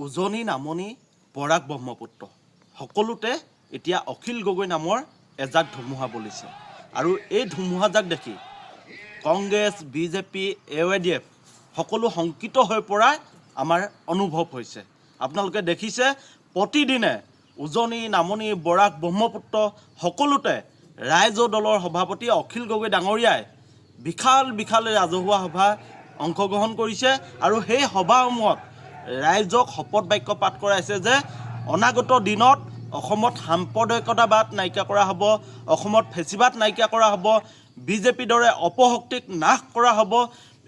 উজনি নামনি বৰাক ব্ৰহ্মপুত্ৰ সকলোতে এতিয়া অখিল গগৈ নামৰ এজাক ধুমুহা বলিছে আৰু এই ধুমুহাজাক দেখি কংগ্ৰেছ বিজেপি AIDF সকলো শংকিত হৈ পৰা আমাৰ অনুভৱ হৈছে। আপোনালোকে দেখিছে প্ৰতিদিনে উজনি নামনি বৰাক ব্ৰহ্মপুত্ৰ সকলোতে ৰাইজৰ দলৰ সভাপতি অখিল গগৈ ডাঙৰীয়াই বিশাল ৰাজহুৱা সভা অংশগ্ৰহণ কৰিছে আৰু সেই সভাসমূহত ৰাইজক শপত বাক্য পাঠ কৰাইছে যে অনাগত দিনত অসমত সাম্প্ৰদায়িকতাবাদ নাইকিয়া কৰা হ'ব, অসমত ফেচিবাদ নাইকিয়া কৰা হ'ব, বিজেপিৰ দৰে অপশক্তিক নাশ কৰা হ'ব,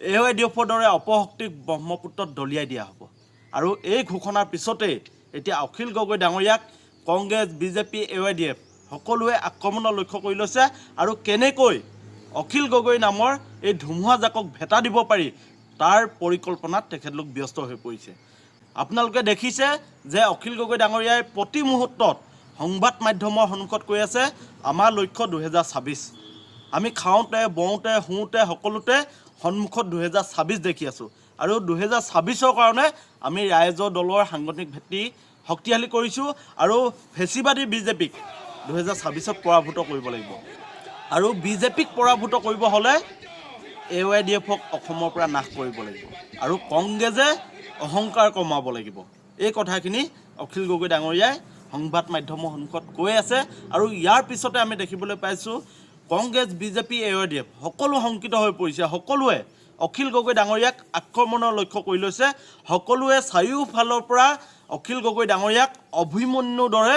AIDFৰ দৰে অপশক্তিক ব্ৰহ্মপুত্ৰত দলিয়াই দিয়া হ'ব। আৰু এই ঘোষণাৰ পিছতেই এতিয়া অখিল গগৈ ডাঙৰীয়াক কংগ্ৰেছ বিজেপি AIDF সকলোৱে আক্ৰমণৰ লক্ষ্য কৰি লৈছে আৰু কেনেকৈ অখিল গগৈ নামৰ এই ধুমুহাজাকক ভেটা দিব পাৰি তাৰ পৰিকল্পনাত তেখেতলোক ব্যস্ত হৈ পৰিছে। আপোনালোকে দেখিছে যে অখিল গগৈ ডাঙৰীয়াই প্ৰতি মুহূৰ্তত সংবাদ মাধ্যমৰ সন্মুখত কৈ আছে আমাৰ লক্ষ্য 2026। আমি খাওঁতে বওঁতে শুওঁতে সকলোতে সন্মুখত 2026 দেখি আছোঁ আৰু 2026ৰ কাৰণে আমি ৰাইজৰ দলৰ সাংগঠনিক ভেটি শক্তিশালী কৰিছোঁ আৰু ফেচিবাদী বিজেপিক 2026ত পৰাভূত কৰিব লাগিব। আৰু বিজেপিক পৰাভূত কৰিব হ'লে AIDFক অসমৰ পৰা নাশ কৰিব লাগিব আৰু কংগ্ৰেছে অহংকাৰ কমাব লাগিব। এই কথাখিনি অখিল গগৈ ডাঙৰীয়াই সংবাদ মাধ্যমৰ সন্মুখত কৈ আছে আৰু ইয়াৰ পিছতে আমি দেখিবলৈ পাইছোঁ কংগ্ৰেছ বিজেপি AIDF সকলো শংকিত হৈ পৰিছে। সকলোৱে অখিল গগৈ ডাঙৰীয়াক আক্ৰমণৰ লক্ষ্য কৰি লৈছে। সকলোৱে চাৰিওফালৰ পৰা অখিল গগৈ ডাঙৰীয়াক অভিমন্যুৰ দৰে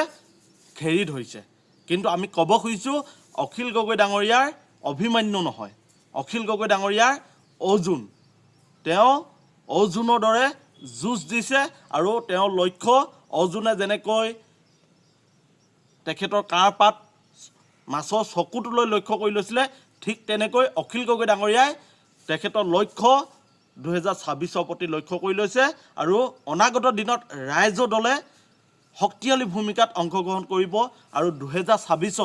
ঘেৰি ধৰিছে। কিন্তু আমি ক'ব খুজিছোঁ অখিল গগৈ ডাঙৰীয়াৰ অভিমন্যু নহয়, অখিল গগৈ ডাঙৰীয়াৰ অৰ্জুন। তেওঁ অৰ্জুনৰ দৰে যুঁজ দিছে আৰু তেওঁৰ লক্ষ্য অৰ্জুনে যেনেকৈ তেখেতৰ কাঁড়পাত মাছৰ চকুটোলৈ লক্ষ্য কৰি লৈছিলে, ঠিক তেনেকৈ অখিল গগৈ ডাঙৰীয়াই তেখেতৰ লক্ষ্য 2026ৰ প্ৰতি লক্ষ্য কৰি লৈছে আৰু অনাগত দিনত ৰাইজৰ দলে শক্তিশালী ভূমিকাত অংশগ্ৰহণ কৰিব আৰু 2026ত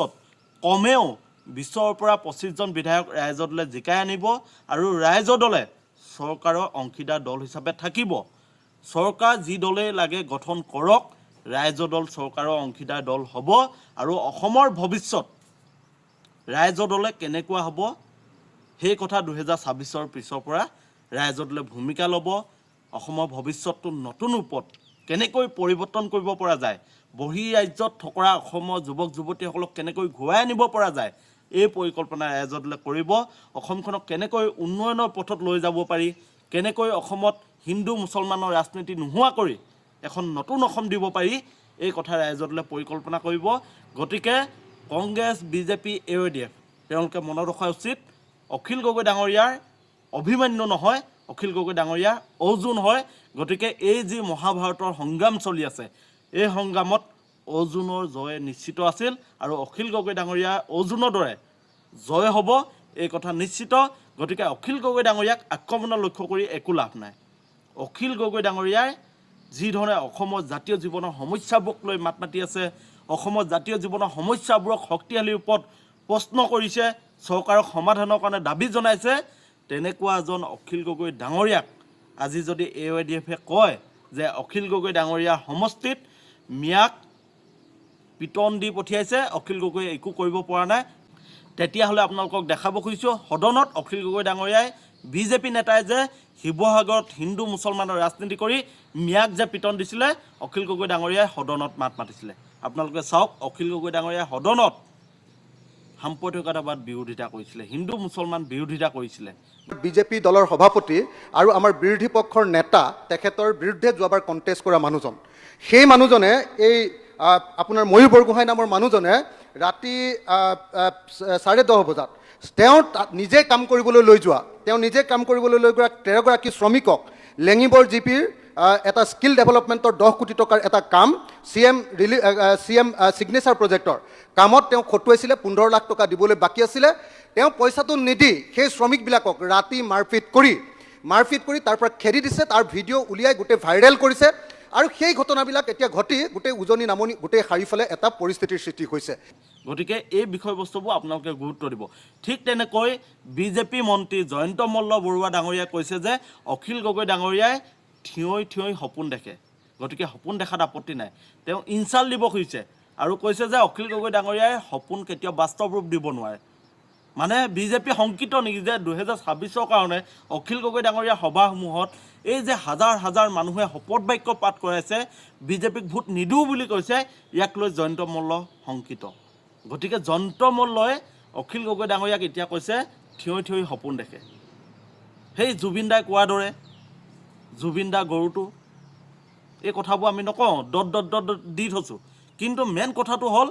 কমেও 20ৰ পৰা 25জন বিধায়ক ৰাইজৰ দলে জিকাই আনিব আৰু ৰাইজৰ দলে চৰকাৰৰ অংশীদাৰ দল হিচাপে থাকিব। চৰকাৰ যি দলে লাগে গঠন কৰক, ৰাইজৰ দল চৰকাৰৰ অংশীদাৰ দল হ'ব আৰু অসমৰ ভৱিষ্যত ৰাইজৰ দলে কেনেকুৱা হ'ব সেই কথা 2026ৰ পিছৰ পৰা ৰাইজৰ দলে ভূমিকা ল'ব। অসমৰ ভৱিষ্যতটো নতুন ৰূপত কেনেকৈ পৰিৱৰ্তন কৰিব পৰা যায়, বহিঃৰাজ্যত থকা অসমৰ যুৱক যুৱতীসকলক কেনেকৈ ঘূৰাই আনিব পৰা যায়, এই পৰিকল্পনা ৰাইজৰ দলে কৰিব। অসমখনক কেনেকৈ উন্নয়নৰ পথত লৈ যাব পাৰি, কেনেকৈ অসমত হিন্দু মুছলমানৰ ৰাজনীতি নোহোৱা কৰি এখন নতুন অসম দিব পাৰি, এই কথা ৰাইজৰ দলে পৰিকল্পনা কৰিব। গতিকে কংগ্ৰেছ বিজেপি AIDF তেওঁলোকে মনত ৰখা উচিত অখিল গগৈ ডাঙৰীয়াৰ অভিমন্যু নহয়, অখিল গগৈ ডাঙৰীয়া অৰ্জুন হয়। গতিকে এই যি মহাভাৰতৰ সংগ্ৰাম চলি আছে, এই সংগ্ৰামত অৰ্জুনৰ জয় নিশ্চিত আছিল আৰু অখিল গগৈ ডাঙৰীয়া অৰ্জুনৰ দৰে জয় হ'ব এই কথা নিশ্চিত। গতিকে অখিল গগৈ ডাঙৰীয়াক আক্ৰমণৰ লক্ষ্য কৰি একো লাভ নাই। অখিল গগৈ ডাঙৰীয়াই যিধৰণে অসমৰ জাতীয় জীৱনৰ সমস্যাবোৰক লৈ মাত মাতি আছে, অসমৰ জাতীয় জীৱনৰ সমস্যাবোৰক শক্তিশালী ৰূপত প্ৰশ্ন কৰিছে, চৰকাৰক সমাধানৰ কাৰণে দাবী জনাইছে, তেনেকুৱা এজন অখিল গগৈ ডাঙৰীয়াক আজি যদি AIDFে কয় যে অখিল গগৈ ডাঙৰীয়াৰ সমষ্টিত মিয়াক পিটন দি পঠিয়াইছে, অখিল গগৈ একো কৰিব পৰা নাই, তেতিয়াহ'লে আপোনালোকক দেখাব খুজিছোঁ সদনত অখিল গগৈ ডাঙৰীয়াই বিজেপি নেতাই যে শিৱসাগৰত হিন্দু মুছলমানৰ ৰাজনীতি কৰি মিয়াক যে পিটন দিছিলে, অখিল গগৈ ডাঙৰীয়াই সদনত মাত মাতিছিলে। আপোনালোকে চাওক অখিল গগৈ ডাঙৰীয়াই সদনত সাম্প্ৰদায়িকতাবাদ বিৰোধিতা কৰিছিলে, হিন্দু মুছলমান বিৰোধিতা কৰিছিলে। বিজেপি দলৰ সভাপতি আৰু আমাৰ বিৰোধী পক্ষৰ নেতা তেখেতৰ বিৰুদ্ধে যোৱাবাৰ কণ্টেষ্ট কৰা মানুহজন, সেই মানুহজনে এই আপোনাৰ ময়ূৰ বৰগোহাঁই নামৰ মানুহজনে ৰাতি 10:30 বজাত তেওঁ নিজে কাম কৰিবলৈ লৈ যোৱা 13গৰাকী শ্ৰমিকক লেঙিবৰ জিপিৰ এটা স্কিল ডেভেলপমেণ্টৰ 10 কোটি টকাৰ এটা কাম CM ছিগনেচাৰ প্ৰজেক্টৰ কামত তেওঁ খটুৱাইছিলে। 15 লাখ টকা দিবলৈ বাকী আছিলে। তেওঁ পইচাটো নিদি সেই শ্ৰমিকবিলাকক ৰাতি মাৰপিট কৰি তাৰ পৰা খেদি দিছে। তাৰ ভিডিঅ' উলিয়াই গোটেই ভাইৰেল কৰিছে আৰু সেই ঘটনাবিলাক এতিয়া ঘটি গোটেই উজনি নামনি গোটেই চাৰিওফালে এটা পৰিস্থিতিৰ সৃষ্টি হৈছে। গতিকে এই বিষয়বস্তুবোৰ আপোনালোকে গুৰুত্ব দিব। ঠিক তেনেকৈ বিজেপি মন্ত্ৰী জয়ন্ত মল্ল বৰুৱা ডাঙৰীয়াই কৈছে যে অখিল গগৈ ডাঙৰীয়াই থিয়ই সপোন দেখে। গতিকে সপোন দেখাত আপত্তি নাই তেওঁ ইনচাল্ট দিব খুজিছে আৰু কৈছে যে অখিল গগৈ ডাঙৰীয়াই সপোন কেতিয়াও বাস্তৱ ৰূপ দিব নোৱাৰে মানে বিজেপি শংকিত নেকি যে 2026 কাৰণে অখিল গগৈ ডাঙৰীয়া সভাসমূহত এই যে হাজাৰ হাজাৰ মানুহে শপত বাক্য পাঠ কৰাইছে বিজেপিক ভোট নিদিওঁ বুলি কৈছে ইয়াক লৈ জয়ন্ত মল্ল শংকিত গতিকে জয়ন্ত মল্লই অখিল গগৈ ডাঙৰীয়াক এতিয়া কৈছে থিয় থিয় সপোন দেখে সেই জুবিন দাই কোৱাৰ দৰে জুবিন দা গৰুটো এই কথাবোৰ আমি নকওঁ ডট দি থৈছোঁ কিন্তু মেইন কথাটো হ'ল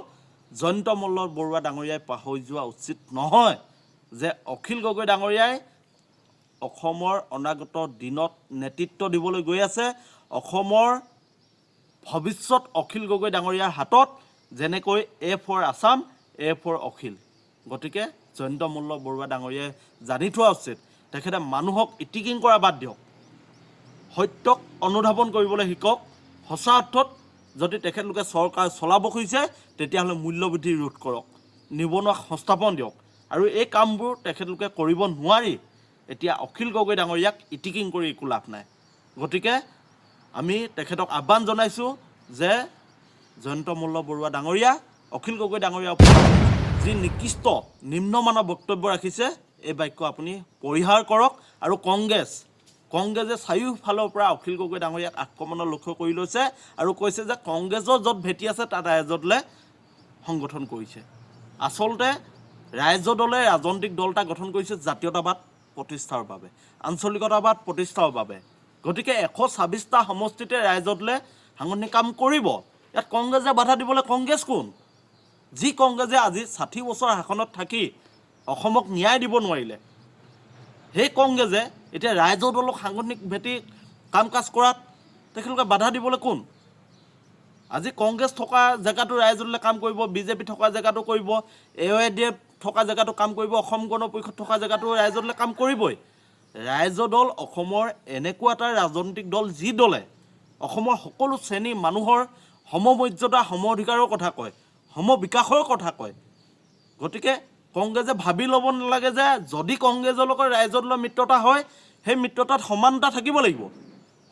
জয়ন্ত মল্ল বৰুৱা ডাঙৰীয়াই পাহৰি যোৱা উচিত নহয় যে অখিল গগৈ ডাঙৰীয়াই অসমৰ অনাগত দিনত নেতৃত্ব দিবলৈ গৈ আছে অসমৰ ভৱিষ্যত অখিল গগৈ ডাঙৰীয়াৰ হাতত যেনেকৈ A for Assam A for Akhil গতিকে জয়ন্ত মল্ল বৰুৱা ডাঙৰীয়াই জানি থোৱা উচিত তেখেতে মানুহক ইটিকিং কৰা বাদ দিয়ক সত্যক অনুধাৱন কৰিবলৈ শিকক সঁচা অৰ্থত যদি তেখেতলোকে চৰকাৰ চলাব খুজিছে তেতিয়াহ'লে মূল্যবৃদ্ধি ৰোধ কৰক নিবনুৱাক সংস্থাপন দিয়ক আৰু এই কামবোৰ তেখেতলোকে কৰিব নোৱাৰি এতিয়া অখিল গগৈ ডাঙৰীয়াক ইটিকিং কৰি একো লাভ নাই গতিকে আমি তেখেতক আহ্বান জনাইছোঁ যে জয়ন্ত মল্ল বৰুৱা ডাঙৰীয়া অখিল গগৈ ডাঙৰীয়াৰ ওপৰত যি নিকৃষ্ট নিম্নমানৰ বক্তব্য ৰাখিছে এই বাক্য আপুনি পৰিহাৰ কৰক আৰু কংগ্ৰেছে চাৰিওফালৰ পৰা অখিল গগৈ ডাঙৰীয়াক আক্ৰমণৰ লক্ষ্য কৰি লৈছে আৰু কৈছে যে কংগ্ৰেছৰ য'ত ভেটি আছে তাত ৰাইজদলে সংগঠন কৰিছে আচলতে ৰাইজদলে ৰাজনৈতিক দল এটা গঠন কৰিছে জাতীয়তাবাদ প্ৰতিষ্ঠাৰ বাবে আঞ্চলিকতাবাদ প্ৰতিষ্ঠাৰ বাবে গতিকে 126টা সমষ্টিতে ৰাইজদলে সাংগঠনিক কাম কৰিব ইয়াত কংগ্ৰেছে বাধা দিবলৈ কংগ্ৰেছ কোন যি কংগ্ৰেছে আজি 60 বছৰ শাসনত থাকি অসমক ন্যায় দিব নোৱাৰিলে সেই কংগ্ৰেছে এতিয়া ৰাইজৰ দলক সাংগঠনিক ভেটি কাম কাজ কৰাত তেখেতলোকে বাধা দিবলৈ কোন আজি কংগ্ৰেছ থকা জেগাটো ৰাইজদলে কাম কৰিব বিজেপি থকা জেগাটো কৰিব AIDF থকা জেগাটো কাম কৰিব অসম গণ পৰিষদ থকা জেগাটো ৰাইজদলে কাম কৰিবই ৰাইজৰ দল অসমৰ এনেকুৱা এটা ৰাজনৈতিক দল যি দলে অসমৰ সকলো শ্ৰেণী মানুহৰ সমমৰ্যাদা সম অধিকাৰৰ কথা কয় সম বিকাশৰ কথা কয় গতিকে কংগ্ৰেছে ভাবি ল'ব নালাগে যে যদি কংগ্ৰেছৰ লগত ৰাইজৰ দলৰ মিত্ৰতা হয় সেই মিত্ৰতাত সমানতা থাকিব লাগিব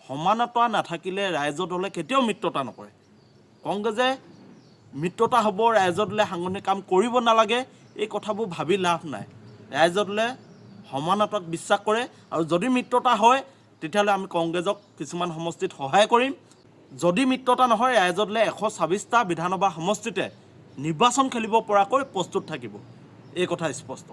সমানতা নাথাকিলে ৰাইজৰ দলে কেতিয়াও মিত্ৰতা নকৰে কংগ্ৰেছে মিত্ৰতা হ'ব ৰাইজৰ দলে সাংগঠনিক কাম কৰিব নালাগে এই কথাবোৰ ভাবি লাভ নাই ৰাইজৰ দলে সমানতাক বিশ্বাস কৰে আৰু যদি মিত্ৰতা হয় তেতিয়াহ'লে আমি কংগ্ৰেছক কিছুমান সমষ্টিত সহায় কৰিম যদি মিত্ৰতা নহয় ৰাইজৰ দলে 126টা বিধানসভা সমষ্টিতে নিৰ্বাচন খেলিব পৰাকৈ প্ৰস্তুত থাকিব এই কথা স্পষ্ট